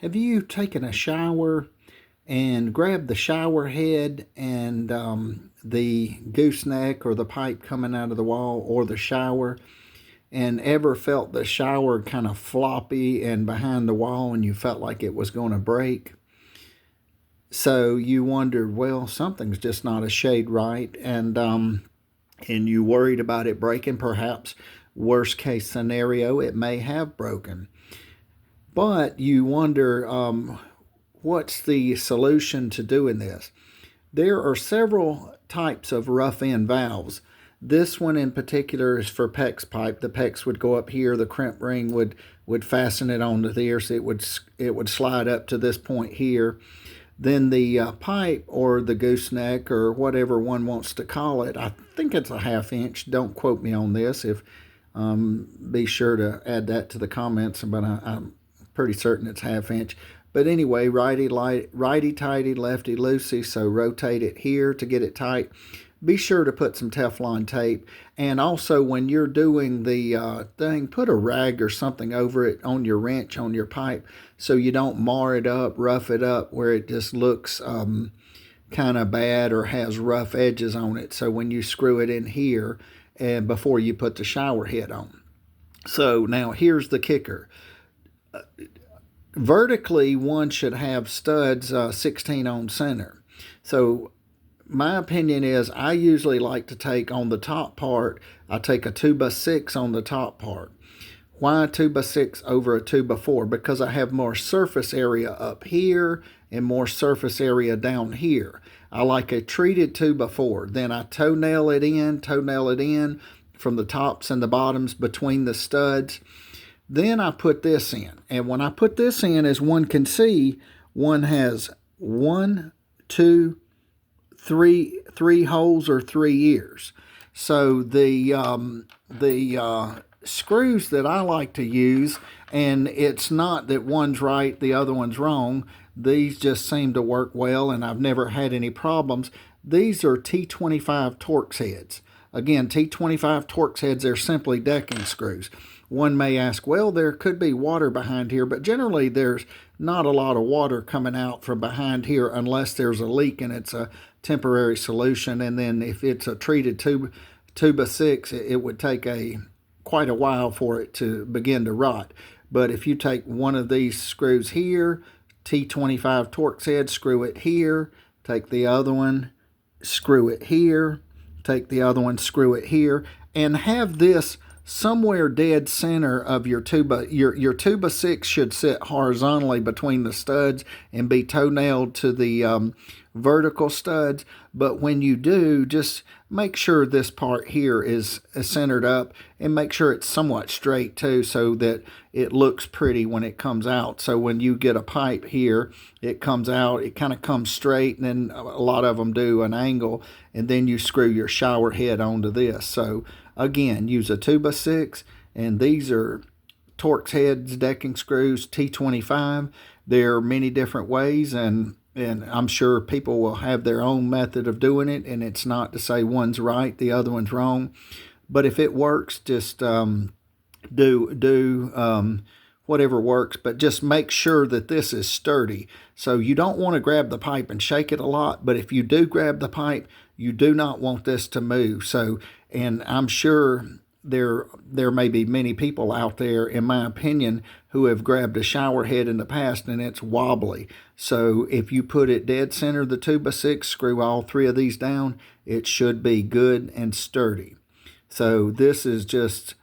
Have you taken a shower and grabbed the shower head and the gooseneck or the pipe coming out of the wall or the shower, and ever felt the shower kind of floppy and behind the wall and you felt like it was going to break? So you wondered, well, something's just not a shade right, and you worried about it breaking. Perhaps worst case scenario, it may have broken. But you wonder, what's the solution to doing this? There are several types of rough end valves. This one in particular is for PEX pipe. The PEX would go up here. The crimp ring would fasten it onto there, so it would slide up to this point here. Then the pipe, or the gooseneck, or whatever one wants to call it, I think it's a 1/2 inch. Don't quote me on this. If be sure to add that to the comments, but I'm pretty certain it's 1/2 inch. But anyway, righty tighty, lefty loosey. So rotate it here to get it tight. Be sure to put some Teflon tape. And also, when you're doing the thing, put a rag or something over it on your wrench, on your pipe, so you don't mar it up, rough it up, where it just looks kind of bad or has rough edges on it. So when you screw it in here, and before you put the shower head on. So now here's the kicker. Vertically, one should have studs 16 on center. So my opinion is, I usually like to take on the top part, I take a 2x6 on the top part. Why a 2x6 over a 2x4? Because I have more surface area up here and more surface area down here. I like a treated 2x4. Then I toenail it in from the tops and the bottoms between the studs. Then I put this in. And when I put this in, as one can see, one has 1, 2, 3 holes or 3 ears. So the screws that I like to use, and it's not that one's right, the other one's wrong. These just seem to work well, and I've never had any problems. These are T25 Torx heads. Again, T25 Torx heads, they're simply decking screws. One may ask, well, there could be water behind here, but generally there's not a lot of water coming out from behind here unless there's a leak and it's a temporary solution. And then if it's a treated 2x6, it would take quite a while for it to begin to rot. But if you take one of these screws here, T25 Torx head, screw it here, take the other one, screw it here, take the other one, screw it here, and have this somewhere dead center of your 2x6 should sit horizontally between the studs and be toe-nailed to the vertical studs. But when you do, just make sure this part here is centered up, and make sure it's somewhat straight too, so that it looks pretty when it comes out. So when you get a pipe here, it comes out, it kind of comes straight, and then a lot of them do an angle, and then you screw your shower head onto this. So again, use a 2x6, and these are Torx heads, decking screws, T25. There are many different ways, and I'm sure people will have their own method of doing it, and it's not to say one's right, the other one's wrong. But if it works, just do whatever works, but just make sure that this is sturdy. So you don't want to grab the pipe and shake it a lot, but if you do grab the pipe, you do not want this to move. So, and I'm sure there may be many people out there, in my opinion, who have grabbed a shower head in the past and it's wobbly. So if you put it dead center, the 2x6, screw all 3 of these down, it should be good and sturdy. So this is just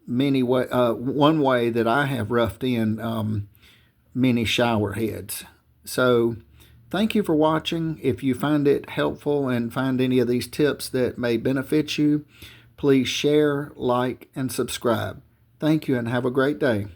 one way that I have roughed in many shower heads. So thank you for watching. If you find it helpful and find any of these tips that may benefit you, please share, like, and subscribe. Thank you, and have a great day.